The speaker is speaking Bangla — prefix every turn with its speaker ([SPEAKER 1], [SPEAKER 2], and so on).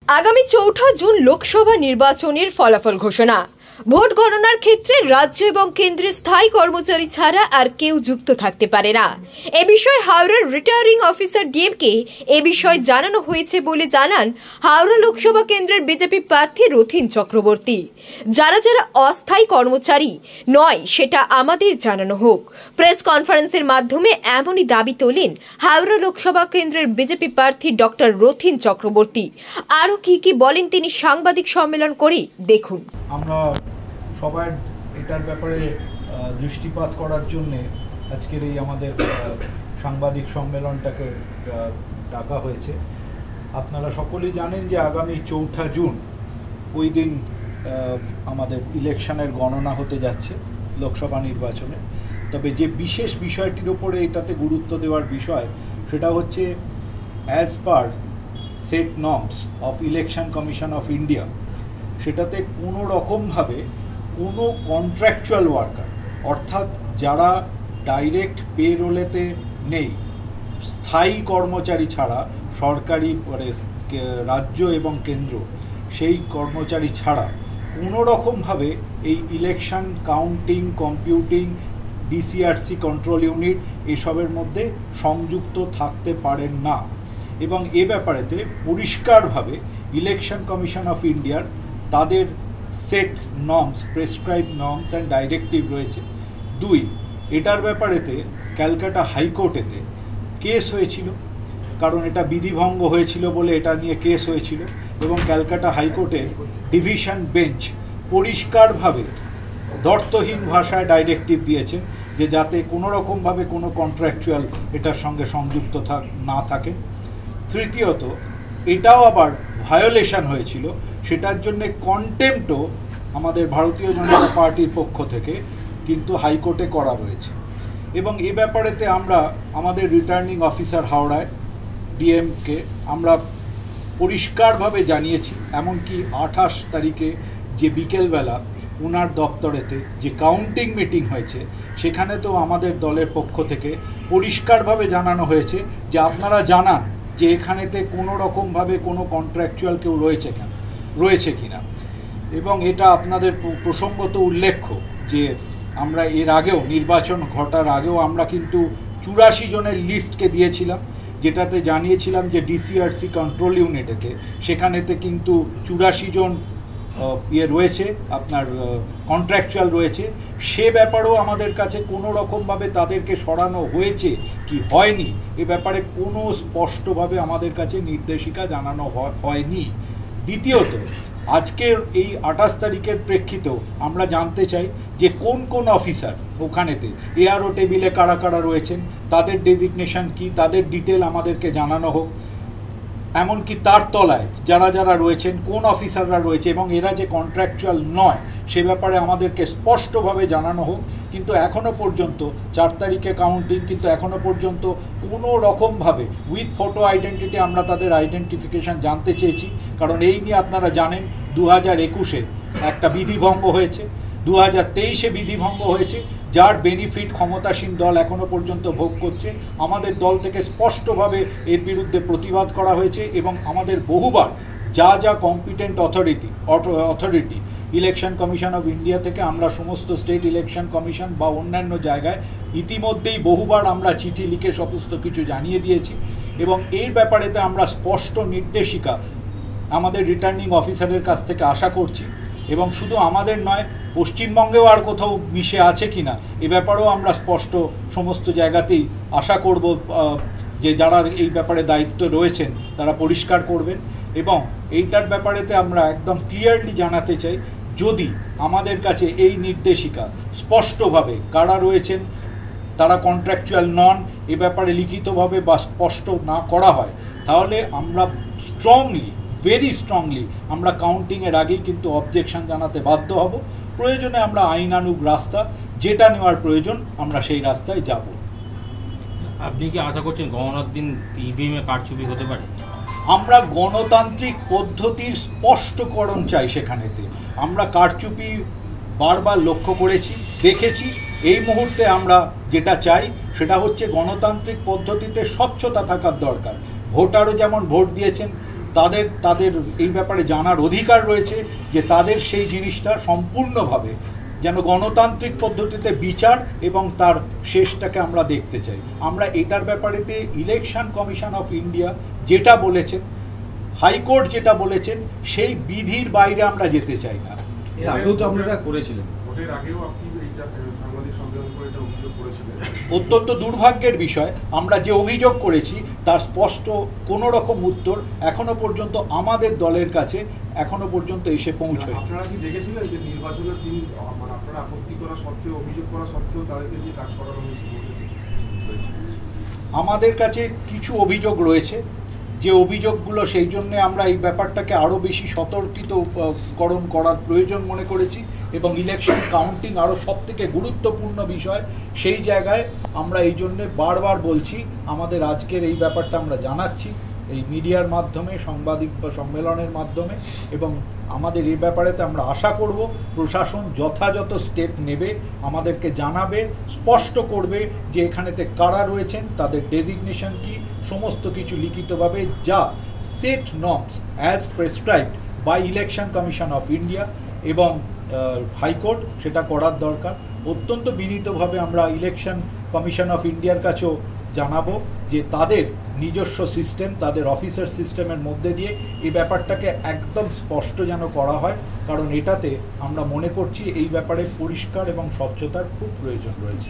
[SPEAKER 1] আগামী ৪ঠা জুন লোকসভা নির্বাচনের ফলাফল ঘোষণা। ভোট গণনার ক্ষেত্রে রাজ্য এবং কেন্দ্রের স্থায়ী কর্মচারী ছাড়া আর কেউ যুক্ত থাকতে পারে না। এ বিষয়ে হাওড়ার রিটার্নিং অফিসার ডিএমকে এ বিষয়ে জানানো হয়েছে বলে জানান হাওড়া লোকসভা কেন্দ্রের বিজেপি প্রার্থী রথীন চক্রবর্তী। যারা যারা অস্থায়ী কর্মচারী নয় সেটা আমাদের জানানো হোক। প্রেস কনফারেন্সের মাধ্যমে এমনই দাবি তোলেন হাওড়া লোকসভা কেন্দ্রের বিজেপি প্রার্থী ডক্টর রথীন চক্রবর্তী। আরও কি বলেন তিনি সাংবাদিক সম্মেলন করে দেখুন।
[SPEAKER 2] আমরা সবাই এটার ব্যাপারে দৃষ্টিপাত করার জন্য আজকের এই আমাদের সাংবাদিক সম্মেলনটাকে ডাকা হয়েছে। আপনারা সকলেই জানেন যে আগামী ৪ঠা জুন ওই দিন আমাদের ইলেকশনের গণনা হতে যাচ্ছে লোকসভা নির্বাচনে। তবে যে বিশেষ বিষয়টির উপরে এটাতে গুরুত্ব দেওয়ার বিষয় সেটা হচ্ছে as per set norms of election commission of India, সেটাতে কোনো রকমভাবে কোনো কন্ট্রাকচুয়াল ওয়ার্কার অর্থাৎ যারা ডাইরেক্ট পে রোলেতে নেই, স্থায়ী কর্মচারী ছাড়া সরকারি রাজ্য এবং কেন্দ্র সেই কর্মচারী ছাড়া কোনো রকমভাবে এই election counting, computing, DCRC control unit এসবের মধ্যে সংযুক্ত থাকতে পারেন না। এবং এ ব্যাপারেতে পরিষ্কারভাবে ইলেকশন কমিশন অফ ইন্ডিয়ার তাদের set norms, prescribe norms and directive রয়েছে। 2, এটার ব্যাপারেতে ক্যালকাটা হাইকোর্টেতে কেস হয়েছিল, কারণ এটা বিধিভঙ্গ হয়েছিল বলে এটা নিয়ে কেস হয়েছিল এবং ক্যালকাটা হাইকোর্টে ডিভিশন বেঞ্চ পরিষ্কারভাবে দর্থহীন ভাষায় ডাইরেক্টিভ দিয়েছেন যে যাতে কোনো রকমভাবে কোনো কন্ট্রাকচুয়াল এটার সঙ্গে সংযুক্ত না থাকে। তৃতীয়ত, এটাও আবার ভায়োলেশন হয়েছিল, সেটার জন্য কন্টেম্পটও আমাদের ভারতীয় জনতা পার্টির পক্ষ থেকে কিন্তু হাইকোর্টে করা রয়েছে। এবং এ ব্যাপারেতে আমরা আমাদের রিটার্নিং অফিসার হাওড়ায় ডিএমকে আমরা পরিষ্কারভাবে জানিয়েছি। এমনকি 28 তারিখে যে বিকেলবেলা ওনার দপ্তরেতে যে কাউন্টিং মিটিং হয়েছে সেখানে তো আমাদের দলের পক্ষ থেকে পরিষ্কারভাবে জানানো হয়েছে যে আপনারা জানান যে এখানেতে কোনো রকমভাবে কোনো কন্ট্রাকচুয়াল কেউ রয়েছে কিনা। এবং এটা আপনাদের প্রসঙ্গত উল্লেখ্য যে আমরা এর আগেও নির্বাচন ঘটার আগেও আমরা কিন্তু 84 জনের লিস্টকে দিয়েছিলাম, যেটাতে জানিয়েছিলাম যে ডিসিআরসি কন্ট্রোল ইউনিটেতে সেখানেতে কিন্তু 84 জন রয়েছে, আপনার কন্ট্রাকচুয়াল রয়েছে। সে ব্যাপারেও আমাদের কাছে কোনো রকমভাবে তাদেরকে সরানো হয়েছে কি হয়নি এ ব্যাপারে কোনো স্পষ্টভাবে আমাদের কাছে নির্দেশিকা জানানো হয়নি। দ্বিতীয়ত, আজকের এই 28 তারিখের প্রেক্ষিতেও আমরা জানতে চাই যে কোন কোন অফিসার ওখানেতে এআরও টেবিলে কারা কারা রয়েছেন, তাদের ডেজিগনেশন কি, তাদের ডিটেল আমাদেরকে জানানো হোক। এমনকি তার তলায় যারা যারা রয়েছেন, কোন অফিসাররা রয়েছে এবং এরা যে কন্ট্রাকচুয়াল নয় সে ব্যাপারে আমাদেরকে স্পষ্টভাবে জানানো হোক। কিন্তু এখনও পর্যন্ত 4 তারিখে কাউন্টিং, কিন্তু এখনও পর্যন্ত কোনো রকমভাবে উইথ ফটো আইডেন্টিটি আমরা তাদের আইডেন্টিফিকেশান জানতে চেয়েছি। কারণ এই নিয়ে আপনারা জানেন 2021-এ একটা বিধিভঙ্গ হয়েছে, 2023-এ বিধিভঙ্গ হয়েছে, যার বেনিফিট ক্ষমতাসীন দল এখনও পর্যন্ত ভোগ করছে। আমাদের দল থেকে স্পষ্টভাবে এর বিরুদ্ধে প্রতিবাদ করা হয়েছে এবং আমাদের বহুবার যা যা competent authority election commission of India থেকে আমরা সমস্ত স্টেট ইলেকশন কমিশন বা অন্যান্য জায়গায় ইতিমধ্যেই বহুবার আমরা চিঠি লিখে সমস্ত কিছু জানিয়ে দিয়েছি। এবং এই ব্যাপারেতে আমরা স্পষ্ট নির্দেশিকা আমাদের রিটার্নিং অফিসারের কাছ থেকে আশা করছি। এবং শুধু আমাদের নয়, পশ্চিমবঙ্গেও আর কোথাও মিশে আছে কি না এ ব্যাপারেও আমরা স্পষ্ট সমস্ত জায়গাতেই আশা করব যে যারা এই ব্যাপারে দায়িত্ব রয়েছেন তারা পরিষ্কার করবেন। এবং এইটার ব্যাপারেতে আমরা একদম ক্লিয়ারলি জানাতে চাই, যদি আমাদের কাছে এই নির্দেশিকা স্পষ্টভাবে কারা রয়েছেন তারা কন্ট্রাকচুয়াল নন এ ব্যাপারে লিখিতভাবে বা স্পষ্ট না করা হয়, তাহলে আমরা ভেরি স্ট্রংলি আমরা কাউন্টিংয়ের আগেই কিন্তু অবজেকশন জানাতে বাধ্য হব। প্রয়োজনে আমরা আইনানুগ রাস্তা যেটা নেওয়ার প্রয়োজন আমরা সেই রাস্তায় যাব।
[SPEAKER 3] আপনি কি আশা করছেন গণনার দিন ইভিএমে কারচুপি হতে পারে?
[SPEAKER 2] আমরা গণতান্ত্রিক পদ্ধতির স্পষ্টকরণ চাই। সেখানেতে আমরা কারচুপি বারবার লক্ষ্য করেছি, দেখেছি। এই মুহূর্তে আমরা যেটা চাই সেটা হচ্ছে গণতান্ত্রিক পদ্ধতিতে স্বচ্ছতা থাকার দরকার। ভোটারও যেমন ভোট দিয়েছেন তাদের তাদের এই ব্যাপারে জানার অধিকার রয়েছে যে তাদের সেই জিনিসটা সম্পূর্ণভাবে যেন গণতান্ত্রিক পদ্ধতিতে বিচার এবং তার শেষটাকে আমরা দেখতে চাই। আমরা এটার ব্যাপারেতে ইলেকশন কমিশন অফ ইন্ডিয়া যেটা বলেছেন, হাইকোর্ট যেটা বলেছেন, সেই বিধির বাইরে আমরা যেতে চাই না।
[SPEAKER 4] এর আগেও তো আপনারা করেছিলেন,
[SPEAKER 5] ভোটের আগেও আপনি এইটা সাংবাদিক সম্মেলন করে এটা অভিযোগ করেছিলেন।
[SPEAKER 2] অত্যন্ত দুর্ভাগ্যের বিষয়, আমরা যে অভিযোগ করেছি তার স্পষ্ট কোনো রকম উত্তর এখনো পর্যন্ত আমাদের দলের কাছে এখনো পর্যন্ত এসে পৌঁছয়।
[SPEAKER 5] আপনারা কি দেখেছিলেন যে নির্বাচনের দিন মানে আপনারা আপত্তি করা সত্ত্বেও, অভিযোগ করা সত্ত্বেও তাদেরকে দিয়ে কাজ করানো হয়েছে?
[SPEAKER 2] আমাদের কাছে কিছু অভিযোগ রয়েছে, যে অভিযোগগুলো সেই জন্য আমরা এই ব্যাপারটাকে আরও বেশি সতর্কিতকরণ করার প্রয়োজন মনে করেছি এবং ইলেকশন কাউন্টিং আরও সবথেকে গুরুত্বপূর্ণ বিষয়। সেই জায়গায় আমরা এই জন্যে বারবার বলছি, আমাদের আজকের এই ব্যাপারটা আমরা জানাচ্ছি এই মিডিয়ার মাধ্যমে, সাংবাদিক সম্মেলনের মাধ্যমে, এবং আমাদের এই ব্যাপারেতে আমরা আশা করব প্রশাসন যথাযথ স্টেপ নেবে, আমাদেরকে জানাবে, স্পষ্ট করবে যে এখানেতে কারা রয়েছেন, তাদের ডেজিগনেশন কি, সমস্ত কিছু লিখিতভাবে, যা set norms as prescribed by election commission of India এবং হাইকোর্ট সেটা করার দরকার। অত্যন্ত বিনীতভাবে আমরা ইলেকশন কমিশন অফ ইন্ডিয়ার কাছেও জানাবো যে তাদের নিজস্ব সিস্টেম, তাদের অফিসার সিস্টেমের মধ্যে দিয়ে এই ব্যাপারটাকে একদম স্পষ্ট যেন করা হয়, কারণ এটাতে আমরা মনে করছি এই ব্যাপারে পরিষ্কার এবং স্বচ্ছতার খুব প্রয়োজন রয়েছে।